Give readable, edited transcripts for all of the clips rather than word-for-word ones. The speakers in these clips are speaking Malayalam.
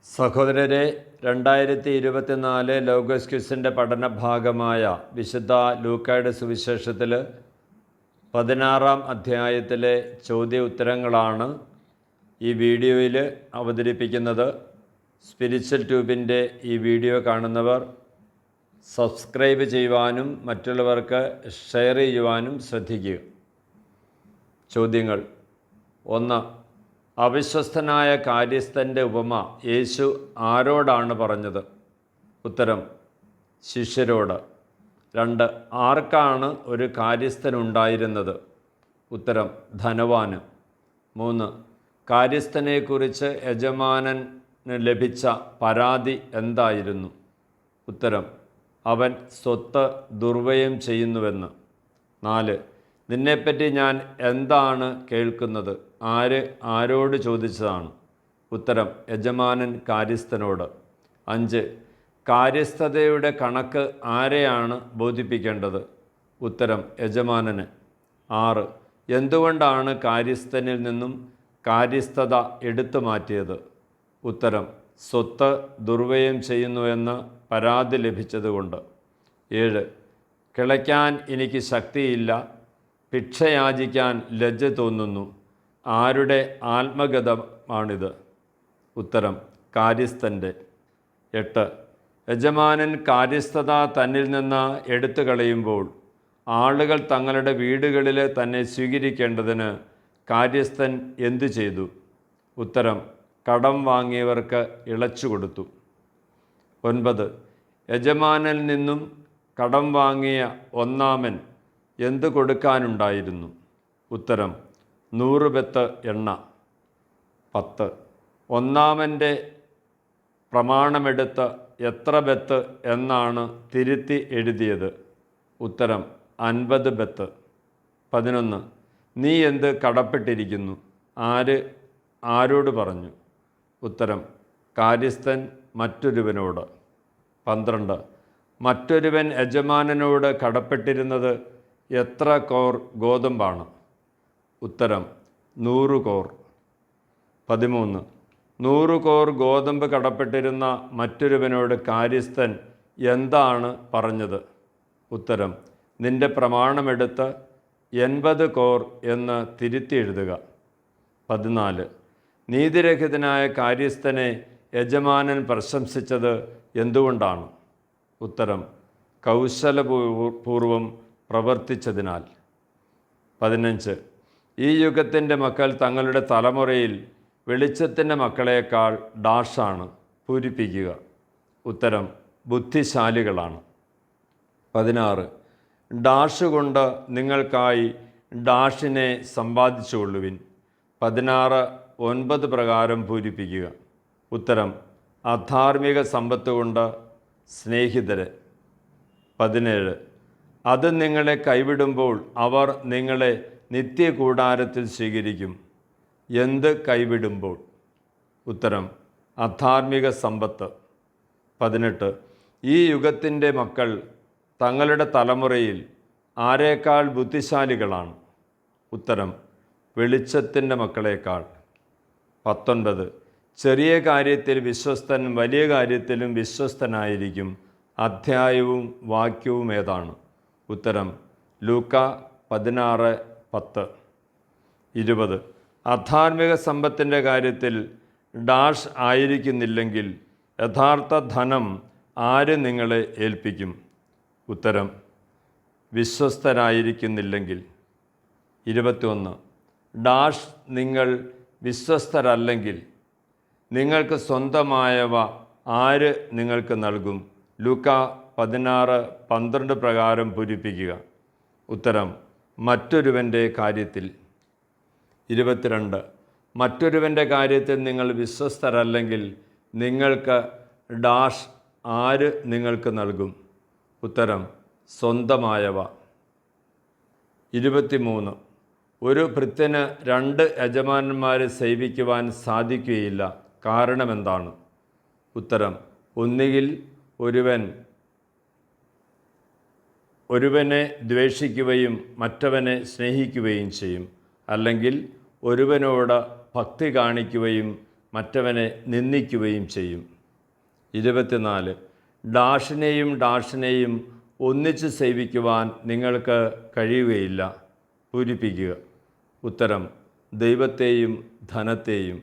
സഹോദരരെ, 2024 ലോഗോസ് ക്വിസിൻ്റെ പഠന ഭാഗമായ വിശുദ്ധ ലൂക്കായുടെ സുവിശേഷത്തിൽ 16-ാം അധ്യായത്തിലെ ചോദ്യ ഉത്തരങ്ങളാണ് ഈ വീഡിയോയിൽ അവതരിപ്പിക്കുന്നത്. സ്പിരിച്വൽ ട്യൂബിൻ്റെ ഈ വീഡിയോ കാണുന്നവർ സബ്സ്ക്രൈബ് ചെയ്യുവാനും മറ്റുള്ളവർക്ക് ഷെയർ ചെയ്യുവാനും ശ്രദ്ധിക്കുക. ചോദ്യങ്ങൾ: 1. അവിശ്വസ്തനായ കാര്യസ്ഥൻ്റെ ഉപമ യേശു ആരോടാണ് പറഞ്ഞത്? ഉത്തരം: ശിഷ്യരോട്. 2. ആർക്കാണ് ഒരു കാര്യസ്ഥനുണ്ടായിരുന്നത്? ഉത്തരം: ധനവാന്. 3. കാര്യസ്ഥനെക്കുറിച്ച് യജമാനന് ലഭിച്ച പരാതി എന്തായിരുന്നു? ഉത്തരം: അവൻ സ്വത്ത് ദുർവ്യയം ചെയ്യുന്നുവെന്ന്. 4. നിന്നെപ്പറ്റി ഞാൻ എന്താണ് കേൾക്കുന്നത്? ആരോട് ചോദിച്ചതാണ്? ഉത്തരം: യജമാനൻ കാര്യസ്ഥനോട്. 5. കാര്യസ്ഥതയുടെ കണക്ക് ആരെയാണ് ബോധിപ്പിക്കേണ്ടത്? ഉത്തരം: യജമാനന്. 6. എന്തുകൊണ്ടാണ് കാര്യസ്ഥനിൽ നിന്നും കാര്യസ്ഥത എടുത്തു മാറ്റിയത്? ഉത്തരം: സ്വത്ത് ദുർവ്യയം ചെയ്യുന്നുവെന്ന് പരാതി ലഭിച്ചതുകൊണ്ട്. 7. കിളയ്ക്കാൻ എനിക്ക് ശക്തിയില്ല, ഭിക്ഷയാചിക്കാൻ ലജ്ജ തോന്നുന്നു. ആരുടെ ആത്മഗതമാണിത്? ഉത്തരം: കാര്യസ്ഥൻ്റെ. 8. യജമാനൻ കാര്യസ്ഥത തന്നിൽ നിന്ന് എടുത്തു കളയുമ്പോൾ ആളുകൾ തങ്ങളുടെ വീടുകളിൽ തന്നെ സ്വീകരിക്കേണ്ടതിന് കാര്യസ്ഥൻ എന്തു ചെയ്തു? ഉത്തരം: കടം വാങ്ങിയവർക്ക് ഇളച്ചു കൊടുത്തു. 9. യജമാനിൽ നിന്നും കടം വാങ്ങിയ ഒന്നാമൻ എന്തു കൊടുക്കാനുണ്ടായിരുന്നു? ഉത്തരം: 100 ബത്ത് എണ്ണ. 10. ഒന്നാമൻ്റെ പ്രമാണമെടുത്ത് എത്ര ബത്ത് എന്നാണ് തിരുത്തി എഴുതിയത്? ഉത്തരം: 50 ബത്ത്. 11. നീ എന്ത് കടപ്പെട്ടിരിക്കുന്നു? ആരോട് പറഞ്ഞു? ഉത്തരം: കാര്യസ്ഥൻ മറ്റൊരുവനോട്. 12. മറ്റൊരുവൻ യജമാനനോട് കടപ്പെട്ടിരുന്നത് എത്ര കോർ ഗോതമ്പാണ്? ഉത്തരം: 100 കോർ. 13. 100 കോർ ഗോതമ്പ് കടപ്പെട്ടിരുന്ന മറ്റൊരുവനോട് കാര്യസ്ഥൻ എന്താണ് പറഞ്ഞത്? ഉത്തരം: നിന്റെ പ്രമാണമെടുത്ത് 80 കോർ എന്ന് തിരുത്തി എഴുതുക. 14. നീതിരഹിതനായ കാര്യസ്ഥനെ യജമാനൻ പ്രശംസിച്ചത് എന്തുകൊണ്ടാണ്? ഉത്തരം: കൗശലപൂർവം പ്രവർത്തിച്ചതിനാൽ. 15. ഈ യുഗത്തിൻ്റെ മക്കൾ തങ്ങളുടെ തലമുറയിൽ വെളിച്ചത്തിൻ്റെ മക്കളേക്കാൾ ഡാഷാണ് പൂരിപ്പിക്കുക? ഉത്തരം: ബുദ്ധിശാലികളാണ്. 16. ഡാഷ് കൊണ്ട് നിങ്ങൾക്കായി ഡാഷിനെ സമ്പാദിച്ചുകൊള്ളുവിൻ. 16:9 പ്രകാരം പൂരിപ്പിക്കുക. ഉത്തരം: അധാർമിക സമ്പത്ത് കൊണ്ട് സ്നേഹിതരെ. 17. അത് നിങ്ങളെ കൈവിടുമ്പോൾ അവർ നിങ്ങളെ നിത്യകൂടാരത്തിൽ സ്വീകരിക്കും. എന്ത് കൈവിടുമ്പോൾ? ഉത്തരം: അധാർമിക സമ്പത്ത്. 18. ഈ യുഗത്തിൻ്റെ മക്കൾ തങ്ങളുടെ തലമുറയിൽ ആരേക്കാൾ ബുദ്ധിശാലികളാണ്? ഉത്തരം: വെളിച്ചത്തിൻ്റെ മക്കളേക്കാൾ. 19. ചെറിയ കാര്യത്തിൽ വിശ്വസ്തൻ വലിയ കാര്യത്തിലും വിശ്വസ്തനായിരിക്കും. അധ്യായവും വാക്യവും ഏതാണ്? ഉത്തരം: ലൂക്ക 16:10. 20. അധാർമിക സമ്പത്തിൻ്റെ കാര്യത്തിൽ ഡാഷ് ആയിരിക്കുന്നില്ലെങ്കിൽ യഥാർത്ഥ ധനം ആര് നിങ്ങളെ ഏൽപ്പിക്കും? ഉത്തരം: വിശ്വസ്തരായിരിക്കുന്നില്ലെങ്കിൽ. 21. ഡാഷ് നിങ്ങൾ വിശ്വസ്തരല്ലെങ്കിൽ നിങ്ങൾക്ക് സ്വന്തമായവ ആര് നിങ്ങൾക്ക് നൽകും? ലൂക്ക 16:12 പ്രകാരം പൂരിപ്പിക്കുക. ഉത്തരം: മറ്റൊരുവൻ്റെ കാര്യത്തിൽ. 22. മറ്റൊരുവൻ്റെ കാര്യത്തിൽ നിങ്ങൾ വിശ്വസ്തരല്ലെങ്കിൽ നിങ്ങൾക്ക് ഡാഷ് ആര് നിങ്ങൾക്ക് നൽകും? ഉത്തരം: സ്വന്തമായവ. 23. ഒരു ഭൃത്യന് 2 യജമാനന്മാരെ സേവിക്കുവാൻ സാധിക്കുകയില്ല. കാരണമെന്താണ്? ഉത്തരം: ഒന്നുകിൽ ഒരുവനെ ദ്വേഷിക്കുകയും മറ്റവനെ സ്നേഹിക്കുകയും ചെയ്യും, അല്ലെങ്കിൽ ഒരുവനോട് ഭക്തി കാണിക്കുകയും മറ്റവനെ നിന്ദിക്കുകയും ചെയ്യും. 24. ഡാഷിനെയും ഒന്നിച്ച് സേവിക്കുവാൻ നിങ്ങൾക്ക് കഴിയുകയില്ല. പൂരിപ്പിക്കുക. ഉത്തരം: ദൈവത്തെയും ധനത്തെയും.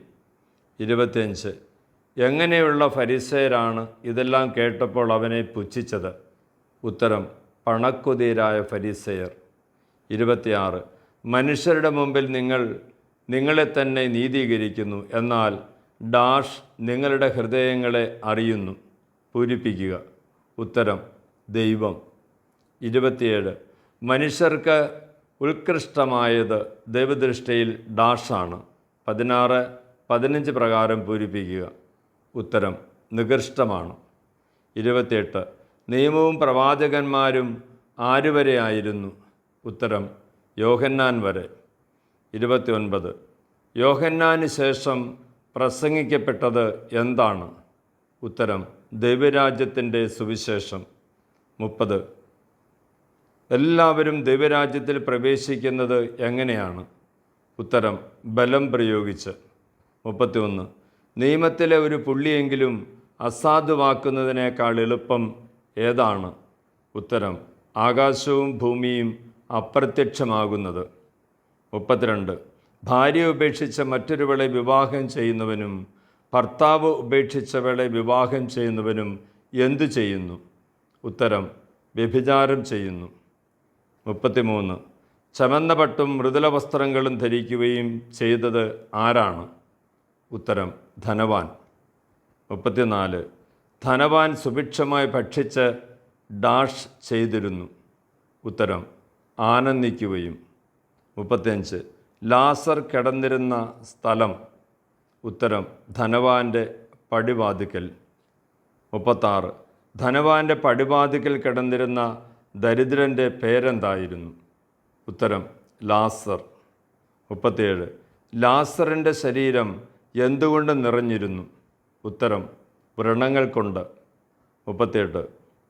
25. എങ്ങനെയുള്ള ഫരിസേയരാണ് ഇതെല്ലാം കേട്ടപ്പോൾ അവനെ പുച്ഛിച്ചത്? ഉത്തരം: പണക്കൊതിയരായ ഫരിസേയർ. 26. മനുഷ്യരുടെ മുമ്പിൽ നിങ്ങളെ തന്നെ നീതീകരിക്കുന്നു, എന്നാൽ ഡാഷ് നിങ്ങളുടെ ഹൃദയങ്ങളെ അറിയുന്നു. പൂരിപ്പിക്കുക. ഉത്തരം: ദൈവം. 27. മനുഷ്യർക്ക് ഉത്കൃഷ്ടമായത് ദൈവദൃഷ്ടിയിൽ ഡാഷാണ്. 16, 15 പ്രകാരം പൂരിപ്പിക്കുക. ഉത്തരം: നികൃഷ്ടമാണ്. 28. നിയമവും പ്രവാചകന്മാരും ആരുവരെ ആയിരുന്നു? ഉത്തരം: യോഹന്നാൻ വരെ. 29. യോഹന്നാന് ശേഷം പ്രസംഗിക്കപ്പെട്ടത് എന്താണ്? ഉത്തരം: ദൈവരാജ്യത്തിൻ്റെ സുവിശേഷം. 30. എല്ലാവരും ദൈവരാജ്യത്തിൽ പ്രവേശിക്കുന്നത് എങ്ങനെയാണ്? ഉത്തരം: ബലം പ്രയോഗിച്ച്. 31. നിയമത്തിലെ ഒരു പുള്ളിയെങ്കിലും അസാധുവാക്കുന്നതിനേക്കാൾ എളുപ്പം ഏതാണ്? ഉത്തരം: ആകാശവും ഭൂമിയും അപ്രത്യക്ഷമാകുന്നത്. 32. ഭാര്യ ഉപേക്ഷിച്ച മറ്റൊരുവളെ വിവാഹം ചെയ്യുന്നവനും ഭർത്താവ് ഉപേക്ഷിച്ചവളെ വിവാഹം ചെയ്യുന്നവനും എന്തു ചെയ്യുന്നു? ഉത്തരം: വ്യഭിചാരം ചെയ്യുന്നു. 33. ചമന്ന പട്ടും മൃദുല വസ്ത്രങ്ങളും ധരിക്കുകയും ചെയ്തത് ആരാണ്? ഉത്തരം: ധനവാൻ. 34. ധനവാൻ സുഭിക്ഷമായി ഭക്ഷിച്ച് ഡാഷ് ചെയ്തിരുന്നു. ഉത്തരം: ആനന്ദിക്കുകയും. 35. ലാസർ കിടന്നിരുന്ന സ്ഥലം? ഉത്തരം: ധനവാന്റെ പടിവാതിക്കൽ. 36. ധനവാന്റെ പടിവാതിക്കൽ കിടന്നിരുന്ന ദരിദ്രൻ്റെ പേരെന്തായിരുന്നു? ഉത്തരം: ലാസർ. 37. ലാസറിൻ്റെ ശരീരം എന്തുകൊണ്ട് നിറഞ്ഞിരുന്നു? ഉത്തരം: വ്രണങ്ങൾ കൊണ്ട്. 38.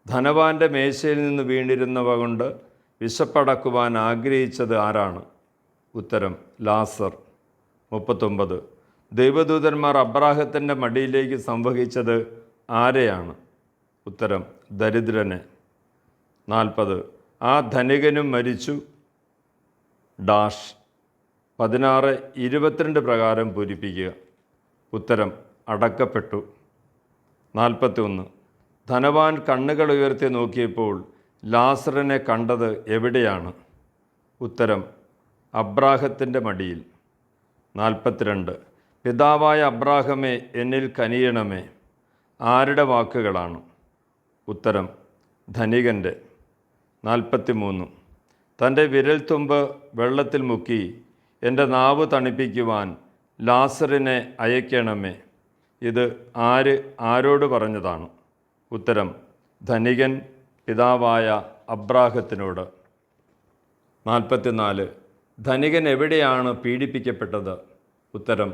ധനവാന്റെ മേശയിൽ നിന്ന് വീണിരുന്നവ കൊണ്ട് വിശപ്പടക്കുവാൻ ആഗ്രഹിച്ചത് ആരാണ്? ഉത്തരം: ലാസർ. 39. ദൈവദൂതന്മാർ അബ്രാഹത്തിൻ്റെ മടിയിലേക്ക് സംവഹിച്ചത് ആരെയാണ്? ഉത്തരം: ദരിദ്രനെ. 40. ആ ധനികനും മരിച്ചു ഡാഷ്. 16, 22 പ്രകാരം പൂരിപ്പിക്കുക. ഉത്തരം: അടക്കപ്പെട്ടു. 41. ധനവാൻ കണ്ണുകൾ ഉയർത്തി നോക്കിയപ്പോൾ ലാസറിനെ കണ്ടത് എവിടെയാണ്? ഉത്തരം: അബ്രാഹത്തിൻ്റെ മടിയിൽ. 42. പിതാവായ അബ്രാഹമേ, എന്നിൽ കനിയണമേ ആരുടെ വാക്കുകളാണ്? ഉത്തരം: ധനികൻ്റെ. 43. തൻ്റെ വിരൽത്തുമ്പ് വെള്ളത്തിൽ മുക്കി എൻ്റെ നാവ് തണുപ്പിക്കുവാൻ ലാസറിനെ അയക്കണമേ. ഇത് ആരോട് പറഞ്ഞതാണ്? ഉത്തരം: ധനികൻ പിതാവായ അബ്രാഹത്തിനോട്. 44. ധനികൻ എവിടെയാണ് പീഡിപ്പിക്കപ്പെട്ടത്? ഉത്തരം: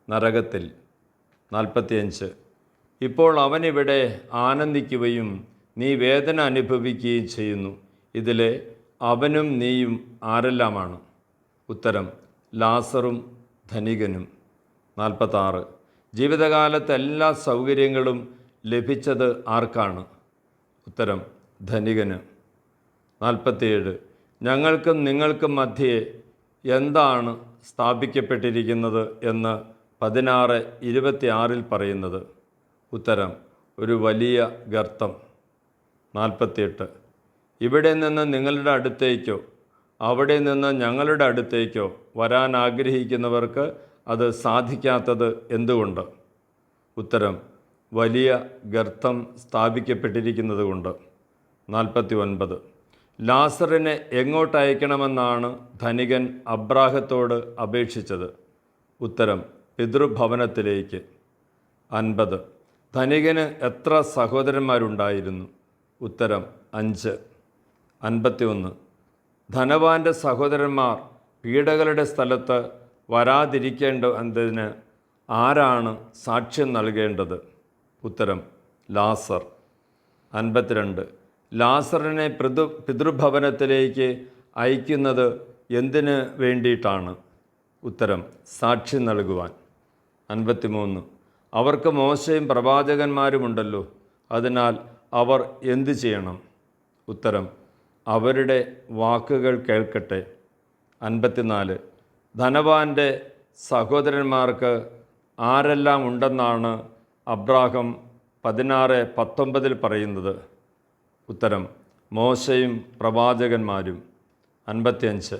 നരകത്തിൽ. 45. ഇപ്പോൾ അവനിവിടെ ആനന്ദിക്കുകയും നീ വേദന അനുഭവിക്കുകയും ചെയ്യുന്നു. ഇതിലെ അവനും നീയും ആരെല്ലാമാണ്? ഉത്തരം: ലാസറും ധനികനും. 46. ജീവിതകാലത്ത് എല്ലാ സൗകര്യങ്ങളും ലഭിച്ചത് ആർക്കാണ്? ഉത്തരം: ധനികന്. 47. ഞങ്ങൾക്കും നിങ്ങൾക്കും മധ്യേ എന്താണ് സ്ഥാപിക്കപ്പെട്ടിരിക്കുന്നത് എന്ന് 16:26 പറയുന്നത്? ഉത്തരം: ഒരു വലിയ ഗർത്തം. 48. ഇവിടെ നിന്ന് നിങ്ങളുടെ അടുത്തേക്കോ അവിടെ നിന്ന് ഞങ്ങളുടെ അടുത്തേക്കോ വരാൻ ആഗ്രഹിക്കുന്നവർക്ക് അത് സാധിക്കാത്തത് എന്തുകൊണ്ട്? ഉത്തരം: വലിയ ഗർത്തം സ്ഥാപിക്കപ്പെട്ടിരിക്കുന്നത് കൊണ്ട്. 49. ലാസറിനെ എങ്ങോട്ടയക്കണമെന്നാണ് ധനികൻ അബ്രാഹത്തോട് അപേക്ഷിച്ചത്? ഉത്തരം: പിതൃഭവനത്തിലേക്ക്. 50. ധനികന് എത്ര സഹോദരന്മാരുണ്ടായിരുന്നു? ഉത്തരം: 5. 51. ധനവാന്റെ സഹോദരന്മാർ പീഡകളുടെ സ്ഥലത്ത് വരാതിരിക്കേണ്ടതിന് ആരാണ് സാക്ഷ്യം നൽകേണ്ടത്? ഉത്തരം: ലാസർ. 52. ലാസറിനെ പിതൃഭവനത്തിലേക്ക് അയക്കുന്നത് എന്തിന് വേണ്ടിയിട്ടാണ്? ഉത്തരം: സാക്ഷ്യം നൽകുവാൻ. 53. അവർക്ക് മോശയും പ്രവാചകന്മാരുമുണ്ടല്ലോ, അതിനാൽ അവർ എന്തു ചെയ്യണം? ഉത്തരം: അവരുടെ വാക്കുകൾ കേൾക്കട്ടെ. 54. ധനവാന്റെ സഹോദരന്മാർക്ക് ആരെല്ലാം ഉണ്ടെന്നാണ് അബ്രാഹം 16:19 പറയുന്നത്? ഉത്തരം: മോശയും പ്രവാചകന്മാരും. 55.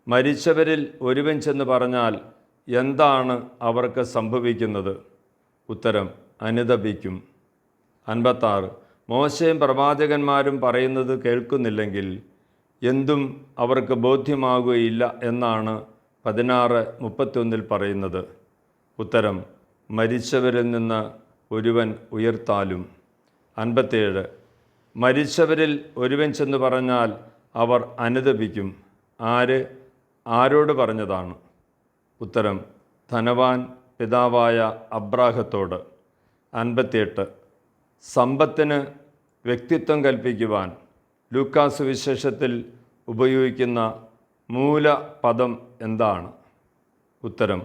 മരിച്ചവരിൽ ഒരുവൻ ചെന്ന് പറഞ്ഞാൽ എന്താണ് അവർക്ക് സംഭവിക്കുന്നത്? ഉത്തരം: അനുതപിക്കും. 56. മോശയും പ്രവാചകന്മാരും പറയുന്നത് കേൾക്കുന്നില്ലെങ്കിൽ എന്തും അവർക്ക് ബോധ്യമാകുകയില്ല എന്നാണ് 16:31 പറയുന്നത്? ഉത്തരം: മരിച്ചവരിൽ നിന്ന് ഒരുവൻ ഉയർത്താലും. 57. മരിച്ചവരിൽ ഒരുവൻ ചെന്ന് പറഞ്ഞാൽ അവർ അനുതപിക്കും. ആരോട് പറഞ്ഞതാണ്? ഉത്തരം: ധനവാൻ പിതാവായ അബ്രാഹത്തോട്. 58. സമ്പത്തിന് വ്യക്തിത്വം കൽപ്പിക്കുവാൻ ലൂക്കാ സുവിശേഷത്തിൽ ഉപയോഗിക്കുന്ന മൂലപദം എന്താണ്? ഉത്തരം: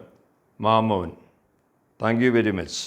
Mammon. Thank you very much.